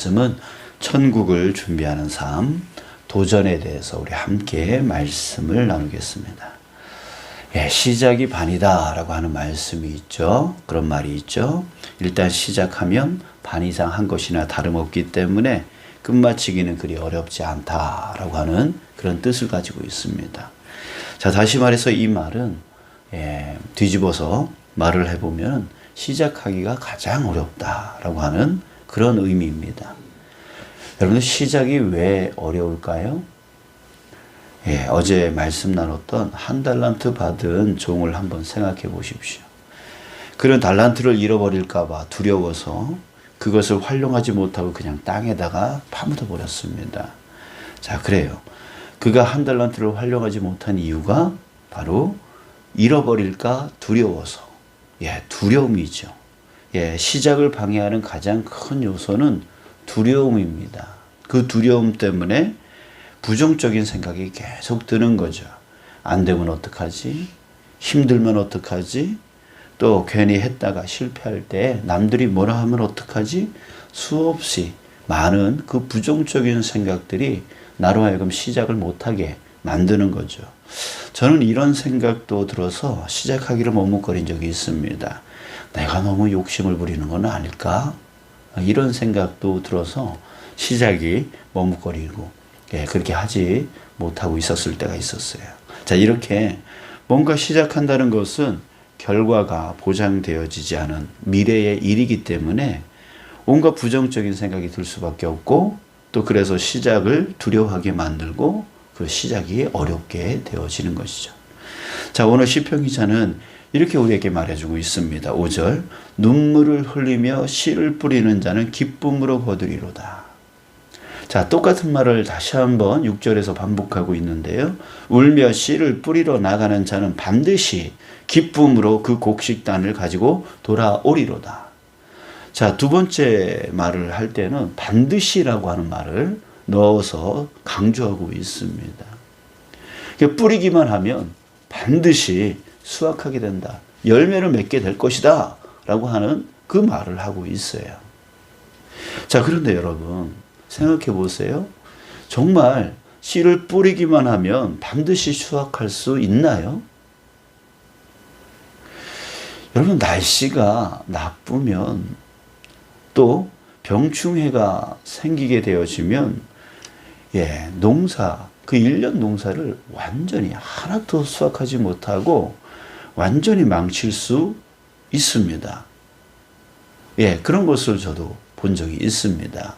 말씀은 천국을 준비하는 삶, 도전에 대해서 우리 함께 말씀을 나누겠습니다. 시작이 반이다 라고 하는 말씀이 있죠. 그런 말이 있죠. 일단 시작하면 반 이상 한 것이나 다름없기 때문에 끝마치기는 그리 어렵지 않다라고 하는 그런 뜻을 가지고 있습니다. 자, 다시 말해서 이 말은 뒤집어서 말을 해보면 시작하기가 가장 어렵다라고 하는 그런 의미입니다. 여러분들 시작이 왜 어려울까요? 어제 말씀 나눴던 한 달란트 받은 종을 한번 생각해 보십시오. 그런 달란트를 잃어버릴까 봐 두려워서 그것을 활용하지 못하고 그냥 땅에다가 파묻어 버렸습니다. 자, 그래요. 그가 한 달란트를 활용하지 못한 이유가 바로 잃어버릴까 두려워서. 두려움이죠. 시작을 방해하는 가장 큰 요소는 두려움입니다. 그 두려움 때문에 부정적인 생각이 계속 드는 거죠. 안 되면 어떡하지? 힘들면 어떡하지? 또 괜히 했다가 실패할 때 남들이 뭐라 하면 어떡하지? 수없이 많은 그 부정적인 생각들이 나로 하여금 시작을 못하게 만드는 거죠. 저는 이런 생각도 들어서 시작하기를 머뭇거린 적이 있습니다. 내가 너무 욕심을 부리는 건 아닐까? 이런 생각도 들어서 시작이 머뭇거리고 그렇게 하지 못하고 있었을 때가 있었어요. 자, 이렇게 뭔가 시작한다는 것은 결과가 보장되어지지 않은 미래의 일이기 때문에 온갖 부정적인 생각이 들 수밖에 없고 또 그래서 시작을 두려워하게 만들고 그 시작이 어렵게 되어지는 것이죠. 자, 오늘 시편 기자는 이렇게 우리에게 말해주고 있습니다. 5절, 눈물을 흘리며 씨를 뿌리는 자는 기쁨으로 거두리로다. 자, 똑같은 말을 다시 한번 6절에서 반복하고 있는데요. 울며 씨를 뿌리러 나가는 자는 반드시 기쁨으로 그 곡식단을 가지고 돌아오리로다. 자, 두 번째 말을 할 때는 반드시라고 하는 말을 넣어서 강조하고 있습니다. 뿌리기만 하면 반드시 수확하게 된다. 열매를 맺게 될 것이다. 라고 하는 그 말을 하고 있어요. 자, 그런데 여러분, 생각해 보세요. 정말 씨를 뿌리기만 하면 반드시 수확할 수 있나요? 여러분, 날씨가 나쁘면 또 병충해가 생기게 되어지면 농사, 그 1년 농사를 완전히 하나도 수확하지 못하고 완전히 망칠 수 있습니다. 그런 것을 저도 본 적이 있습니다.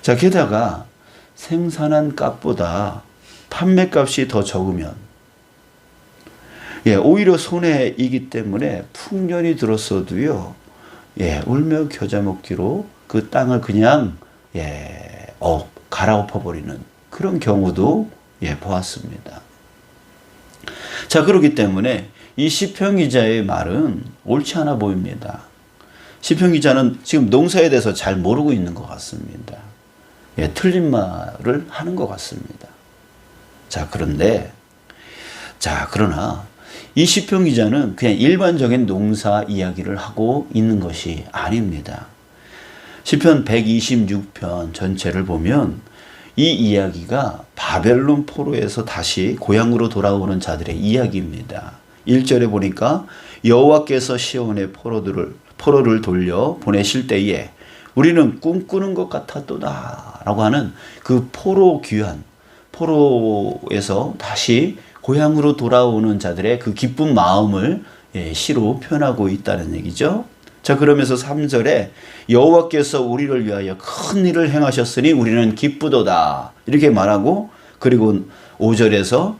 자, 게다가 생산한 값보다 판매값이 더 적으면 오히려 손해이기 때문에 풍년이 들었어도요, 울며 겨자 먹기로 그 땅을 그냥 갈아엎어버리는 그런 경우도 보았습니다. 자, 그렇기 때문에 이 시편 기자의 말은 옳지 않아 보입니다. 시편 기자는 지금 농사에 대해서 잘 모르고 있는 것 같습니다. 틀린 말을 하는 것 같습니다. 자, 그러나 이 시편 기자는 그냥 일반적인 농사 이야기를 하고 있는 것이 아닙니다. 시편 126편 전체를 보면 이 이야기가 바벨론 포로에서 다시 고향으로 돌아오는 자들의 이야기입니다. 1절에 보니까 여호와께서 시온의 포로를 돌려 보내실 때에 우리는 꿈꾸는 것 같았도다 라고 하는 그 포로에서 다시 고향으로 돌아오는 자들의 그 기쁜 마음을 시로 표현하고 있다는 얘기죠. 자, 그러면서 3절에 여호와께서 우리를 위하여 큰 일을 행하셨으니 우리는 기쁘도다 이렇게 말하고, 그리고 5절에서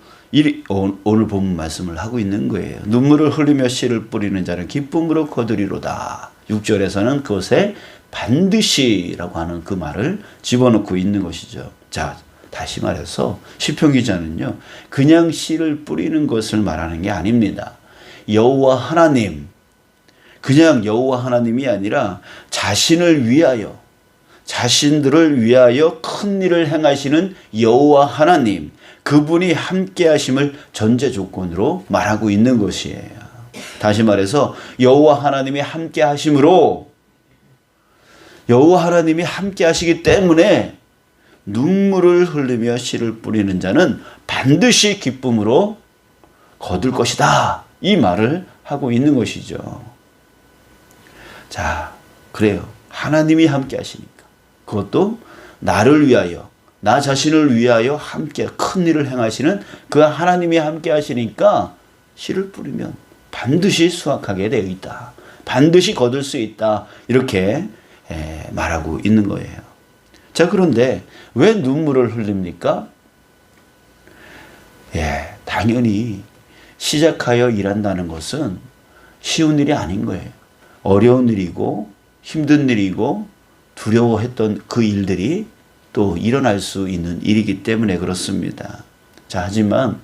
오늘 본 말씀을 하고 있는 거예요. 눈물을 흘리며 씨를 뿌리는 자는 기쁨으로 거두리로다. 6절에서는 그것에 반드시라고 하는 그 말을 집어넣고 있는 것이죠. 자, 다시 말해서 시편 기자는요, 그냥 씨를 뿌리는 것을 말하는 게 아닙니다. 여호와 하나님, 그냥 여호와 하나님이 아니라 자신들을 위하여 큰 일을 행하시는 여호와 하나님, 그분이 함께 하심을 전제 조건으로 말하고 있는 것이에요. 다시 말해서 여호와 하나님이 함께 하심으로 여호와 하나님이 함께 하시기 때문에 눈물을 흘리며 씨를 뿌리는 자는 반드시 기쁨으로 거둘 것이다. 이 말을 하고 있는 것이죠. 자, 그래요. 하나님이 함께 하시니까. 그것도 나를 위하여, 나 자신을 위하여 함께 큰 일을 행하시는 그 하나님이 함께 하시니까 씨를 뿌리면 반드시 수확하게 되어 있다. 반드시 거둘 수 있다. 이렇게 말하고 있는 거예요. 자, 그런데 왜 눈물을 흘립니까? 당연히 시작하여 일한다는 것은 쉬운 일이 아닌 거예요. 어려운 일이고 힘든 일이고 두려워했던 그 일들이 또 일어날 수 있는 일이기 때문에 그렇습니다. 자, 하지만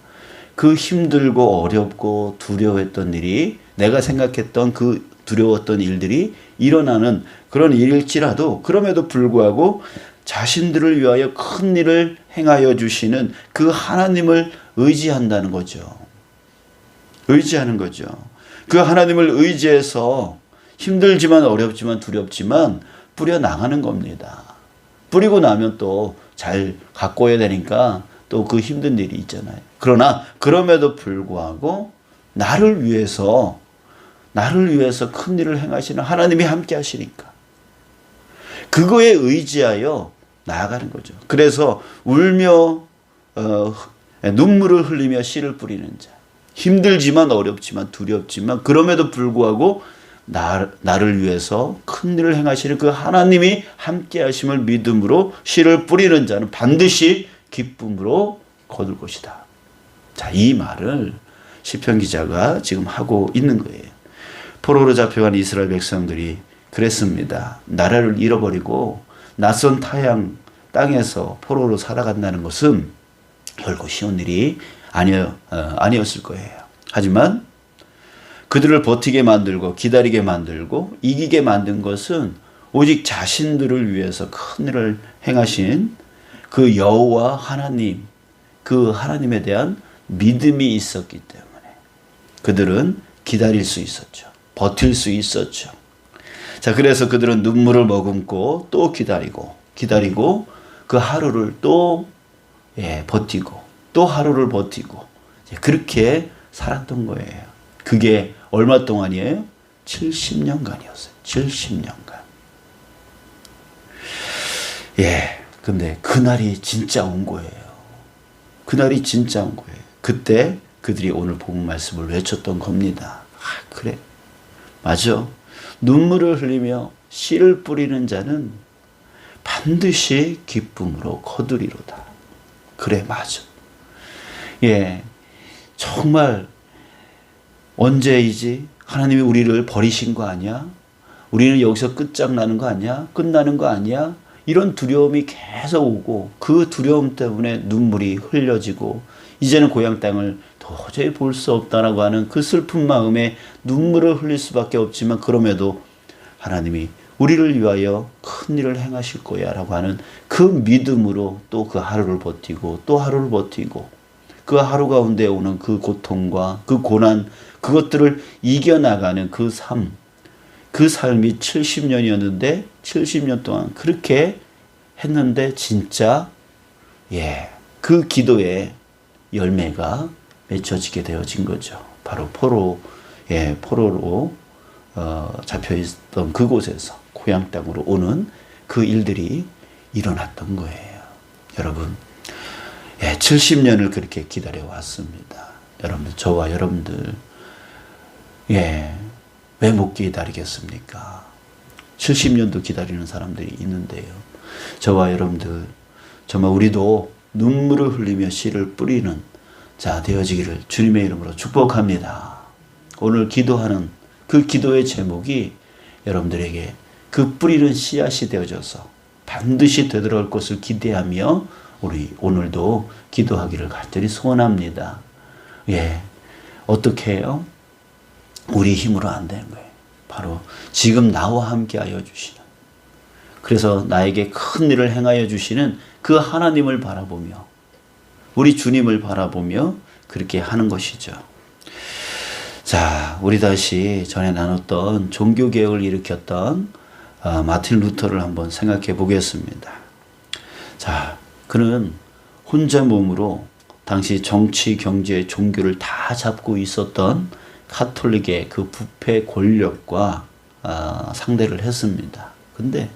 그 힘들고 어렵고 두려워했던 일이, 내가 생각했던 그 두려웠던 일들이 일어나는 그런 일일지라도 그럼에도 불구하고 자신들을 위하여 큰 일을 행하여 주시는 그 하나님을 의지한다는 거죠. 의지하는 거죠. 그 하나님을 의지해서 힘들지만 어렵지만 두렵지만 뿌려나가는 겁니다. 뿌리고 나면 또 잘 가꿔야 되니까 또 그 힘든 일이 있잖아요. 그러나 그럼에도 불구하고 나를 위해서 큰 일을 행하시는 하나님이 함께 하시니까 그거에 의지하여 나아가는 거죠. 그래서 울며 눈물을 흘리며 씨를 뿌리는 자, 힘들지만 어렵지만 두렵지만 그럼에도 불구하고 나를 위해서 큰 일을 행하시는 그 하나님이 함께 하심을 믿음으로 씨를 뿌리는 자는 반드시 기쁨으로 거둘 것이다. 자, 이 말을 시편 기자가 지금 하고 있는 거예요. 포로로 잡혀간 이스라엘 백성들이 그랬습니다. 나라를 잃어버리고 낯선 타양 땅에서 포로로 살아간다는 것은 결코 쉬운 일이 아니었을 거예요. 하지만 그들을 버티게 만들고 기다리게 만들고 이기게 만든 것은 오직 자신들을 위해서 큰 일을 행하신 그 여호와 하나님, 그 하나님에 대한 믿음이 있었기 때문에 그들은 기다릴 수 있었죠. 버틸 수 있었죠. 자, 그래서 그들은 눈물을 머금고 또 기다리고 그 하루를 또 버티고 또 하루를 버티고 그렇게 살았던 거예요. 그게 얼마 동안이에요? 70년간이었어요. 70년간. 근데 그날이 진짜 온 거예요. 그날이 진짜 온 거예요. 그때 그들이 오늘 본문 말씀을 외쳤던 겁니다. 그래. 맞아. 눈물을 흘리며 씨를 뿌리는 자는 반드시 기쁨으로 거두리로다. 그래, 맞아. 정말 언제이지? 하나님이 우리를 버리신 거 아니야? 우리는 여기서 끝장나는 거 아니야? 끝나는 거 아니야? 이런 두려움이 계속 오고 그 두려움 때문에 눈물이 흘려지고 이제는 고향 땅을 도저히 볼 수 없다라고 하는 그 슬픈 마음에 눈물을 흘릴 수밖에 없지만 그럼에도 하나님이 우리를 위하여 큰 일을 행하실 거야 라고 하는 그 믿음으로 또 그 하루를 버티고 또 하루를 버티고 그 하루 가운데 오는 그 고통과 그 고난, 그것들을 이겨나가는 그 삶, 그 삶이 70년이었는데 70년 동안 그렇게 했는데 진짜 그 기도의 열매가 맺혀지게 되어진 거죠. 바로 포로로 잡혀있던 그곳에서 고향 땅으로 오는 그 일들이 일어났던 거예요. 여러분, 70년을 그렇게 기다려왔습니다. 여러분들, 저와 여러분들, 왜 못 기다리겠습니까? 70년도 기다리는 사람들이 있는데요. 저와 여러분들, 정말 우리도 눈물을 흘리며 씨를 뿌리는 자 되어지기를 주님의 이름으로 축복합니다. 오늘 기도하는 그 기도의 제목이 여러분들에게 그 뿌리는 씨앗이 되어져서 반드시 되돌아올 것을 기대하며 우리 오늘도 기도하기를 간절히 소원합니다. 어떻게 해요? 우리 힘으로 안 되는 거예요. 바로 지금 나와 함께 하여 주시는, 그래서 나에게 큰 일을 행하여 주시는 그 하나님을 바라보며 우리 주님을 바라보며 그렇게 하는 것이죠. 자, 우리 다시 전에 나눴던 종교개혁을 일으켰던 마틴 루터를 한번 생각해 보겠습니다. 자, 그는 혼자 몸으로 당시 정치, 경제, 종교를 다 잡고 있었던 가톨릭의 그 부패 권력과 상대를 했습니다. 근데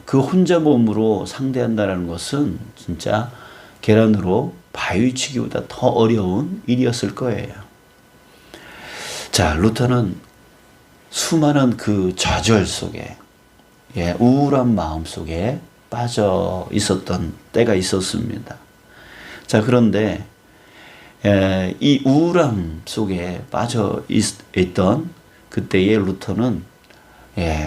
그 혼자 몸으로 상대한다는 것은 진짜 계란으로 바위 치기보다 더 어려운 일이었을 거예요. 자, 루터는 수많은 그 좌절 속에, 우울한 마음 속에 빠져 있었던 때가 있었습니다. 자, 그런데 이 우울함 속에 빠져 있던 그때의 루터는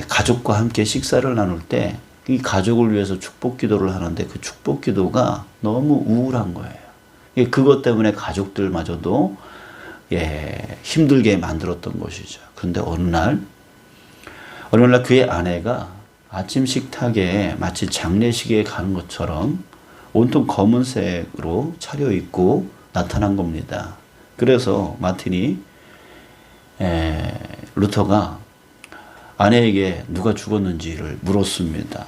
가족과 함께 식사를 나눌 때 이 가족을 위해서 축복 기도를 하는데 그 축복 기도가 너무 우울한 거예요. 그것 때문에 가족들마저도 힘들게 만들었던 것이죠. 그런데 어느 날 그의 아내가 아침 식탁에 마치 장례식에 가는 것처럼 온통 검은색으로 차려입고 나타난 겁니다. 그래서 마틴이 루터가 아내에게 누가 죽었는지를 물었습니다.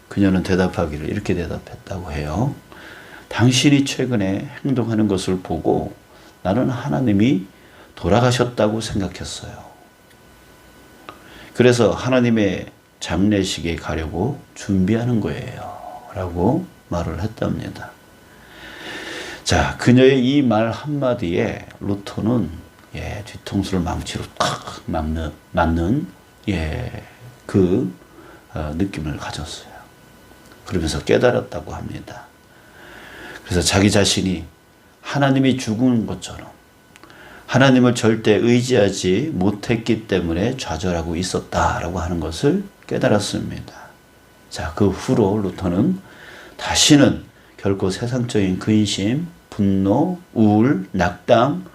그녀는 대답하기를 이렇게 대답했다고 해요. 당신이 최근에 행동하는 것을 보고 나는 하나님이 돌아가셨다고 생각했어요. 그래서 하나님의 장례식에 가려고 준비하는 거예요. 라고 말을 했답니다. 자, 그녀의 이 말 한마디에 루터는 뒤통수를 망치로 탁 맞는 그 느낌을 가졌어요. 그러면서 깨달았다고 합니다. 그래서 자기 자신이 하나님이 죽은 것처럼 하나님을 절대 의지하지 못했기 때문에 좌절하고 있었다라고 하는 것을 깨달았습니다. 자, 그 후로 루터는 다시는 결코 세상적인 근심, 분노, 우울, 낙담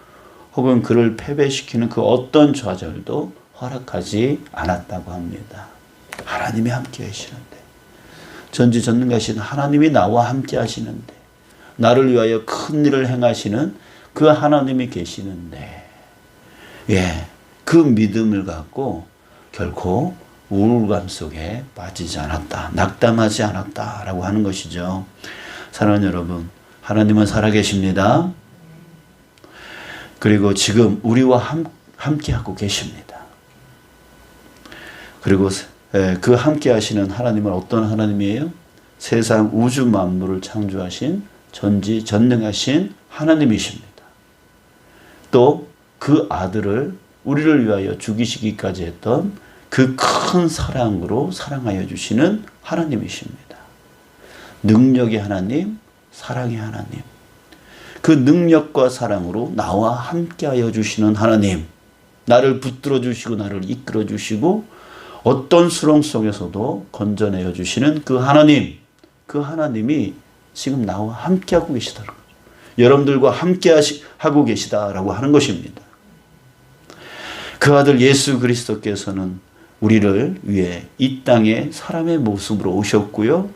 혹은 그를 패배시키는 그 어떤 좌절도 허락하지 않았다고 합니다. 하나님이 함께 하시는데, 전지전능하신 하나님이 나와 함께 하시는데, 나를 위하여 큰 일을 행하시는 그 하나님이 계시는데, 그 믿음을 갖고 결코 우울감 속에 빠지지 않았다, 낙담하지 않았다라고 하는 것이죠. 사랑하는 여러분, 하나님은 살아계십니다. 그리고 지금 우리와 함께 하고 계십니다. 그리고 그 함께 하시는 하나님은 어떤 하나님이에요? 세상 우주 만물을 창조하신 전지전능하신 하나님이십니다. 또 그 아들을 우리를 위하여 죽이시기까지 했던 그 큰 사랑으로 사랑하여 주시는 하나님이십니다. 능력의 하나님, 사랑의 하나님. 그 능력과 사랑으로 나와 함께하여 주시는 하나님. 나를 붙들어 주시고 나를 이끌어 주시고 어떤 수렁 속에서도 건져내어 주시는 그 하나님. 그 하나님이 지금 나와 함께하고 계시다는 거죠. 여러분들과 함께 하고 계시다라고 하는 것입니다. 그 아들 예수 그리스도께서는 우리를 위해 이 땅에 사람의 모습으로 오셨고요.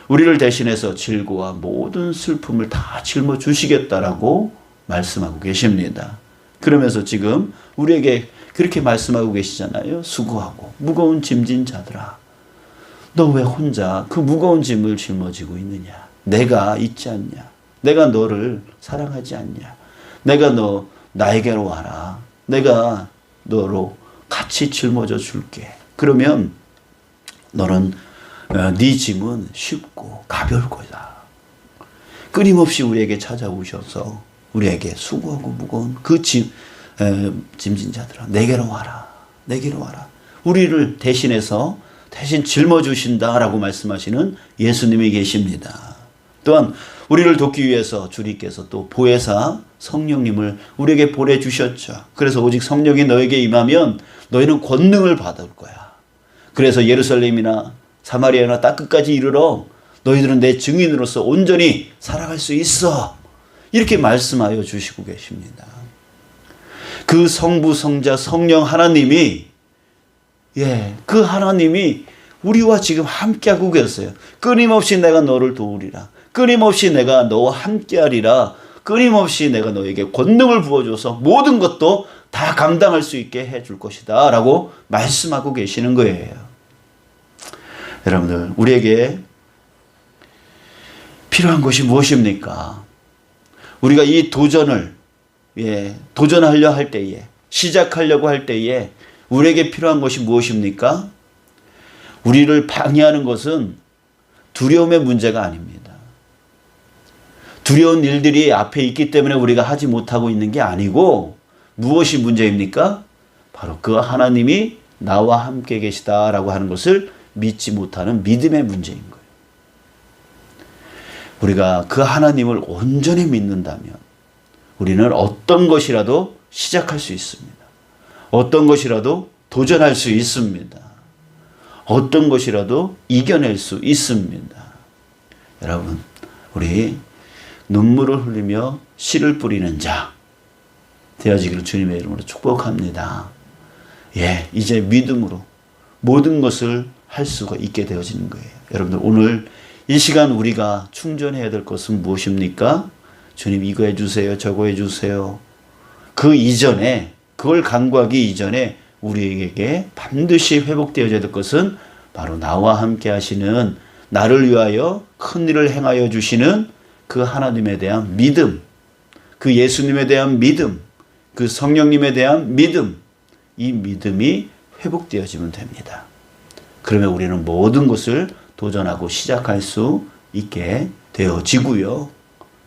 우리를 대신해서 질고와 모든 슬픔을 다 짊어주시겠다라고 말씀하고 계십니다. 그러면서 지금 우리에게 그렇게 말씀하고 계시잖아요. 수고하고 무거운 짐진 자들아, 너 왜 혼자 그 무거운 짐을 짊어지고 있느냐? 내가 있지 않냐? 내가 너를 사랑하지 않냐? 내가 나에게로 와라. 내가 너로 같이 짊어져 줄게. 그러면 너는 네 짐은 쉽고 가벼울 거다. 끊임없이 우리에게 찾아오셔서 우리에게 수고하고 무거운 그 짐진 자들아, 내게로 와라. 내게로 와라. 우리를 대신 짊어주신다라고 말씀하시는 예수님이 계십니다. 또한 우리를 돕기 위해서 주님께서 또 보혜사 성령님을 우리에게 보내주셨죠. 그래서 오직 성령이 너에게 임하면 너희는 권능을 받을 거야. 그래서 예루살렘이나 사마리아나 땅끝까지 이르러 너희들은 내 증인으로서 온전히 살아갈 수 있어. 이렇게 말씀하여 주시고 계십니다. 그 성부, 성자, 성령 하나님이 그 하나님이 우리와 지금 함께하고 계세요. 끊임없이 내가 너를 도우리라. 끊임없이 내가 너와 함께하리라. 끊임없이 내가 너에게 권능을 부어줘서 모든 것도 다 감당할 수 있게 해줄 것이다 라고 말씀하고 계시는 거예요. 여러분들, 우리에게 필요한 것이 무엇입니까? 우리가 이 도전을, 도전하려 할 때에, 시작하려고 할 때에 우리에게 필요한 것이 무엇입니까? 우리를 방해하는 것은 두려움의 문제가 아닙니다. 두려운 일들이 앞에 있기 때문에 우리가 하지 못하고 있는 게 아니고, 무엇이 문제입니까? 바로 그 하나님이 나와 함께 계시다라고 하는 것을 믿지 못하는 믿음의 문제인 거예요. 우리가 그 하나님을 온전히 믿는다면 우리는 어떤 것이라도 시작할 수 있습니다. 어떤 것이라도 도전할 수 있습니다. 어떤 것이라도 이겨낼 수 있습니다. 여러분, 우리 눈물을 흘리며 씨를 뿌리는 자 되어지기를 주님의 이름으로 축복합니다. 이제 믿음으로 모든 것을 할 수가 있게 되어지는 거예요. 여러분들, 오늘 이 시간 우리가 충전해야 될 것은 무엇입니까? 주님, 이거 해주세요, 저거 해주세요. 그 이전에, 그걸 간구하기 이전에 우리에게 반드시 회복되어야 될 것은 바로 나와 함께 하시는, 나를 위하여 큰 일을 행하여 주시는 그 하나님에 대한 믿음, 그 예수님에 대한 믿음, 그 성령님에 대한 믿음, 이 믿음이 회복되어지면 됩니다. 그러면 우리는 모든 것을 도전하고 시작할 수 있게 되어지고요.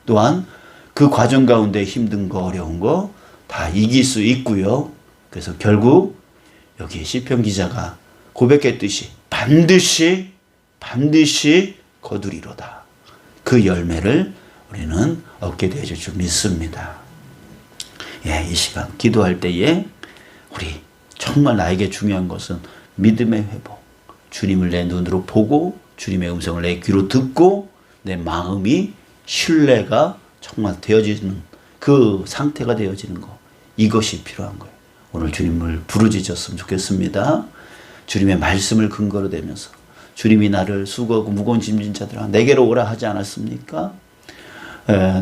또한 그 과정 가운데 힘든 거, 어려운 거 다 이길 수 있고요. 그래서 결국 여기 시편 기자가 고백했듯이 반드시 거두리로다. 그 열매를 우리는 얻게 되어질 줄 믿습니다. 이 시간 기도할 때에 우리 정말 나에게 중요한 것은 믿음의 회복. 주님을 내 눈으로 보고 주님의 음성을 내 귀로 듣고 내 마음이 신뢰가 정말 되어지는 그 상태가 되어지는 것. 이것이 필요한 거예요. 오늘 주님을 부르짖었으면 좋겠습니다. 주님의 말씀을 근거로 대면서 주님이 나를 수고하고 무거운 짐진 자들아 내게로 오라 하지 않았습니까?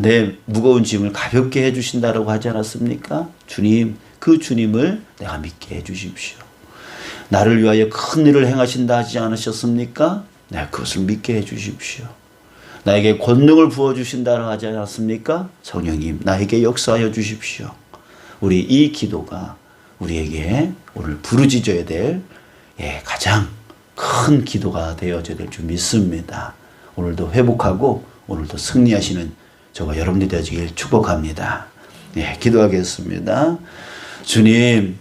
내 무거운 짐을 가볍게 해주신다라고 하지 않았습니까? 주님, 그 주님을 내가 믿게 해주십시오. 나를 위하여 큰 일을 행하신다 하지 않으셨습니까? 내가 그것을 믿게 해주십시오. 나에게 권능을 부어주신다라고 하지 않았습니까? 성령님, 나에게 역사하여 주십시오. 우리 이 기도가 우리에게 오늘 부르짖어야 될 가장 큰 기도가 되어져야 될 줄 믿습니다. 오늘도 회복하고 오늘도 승리하시는 저와 여러분들이 되어지길 축복합니다. 기도하겠습니다. 주님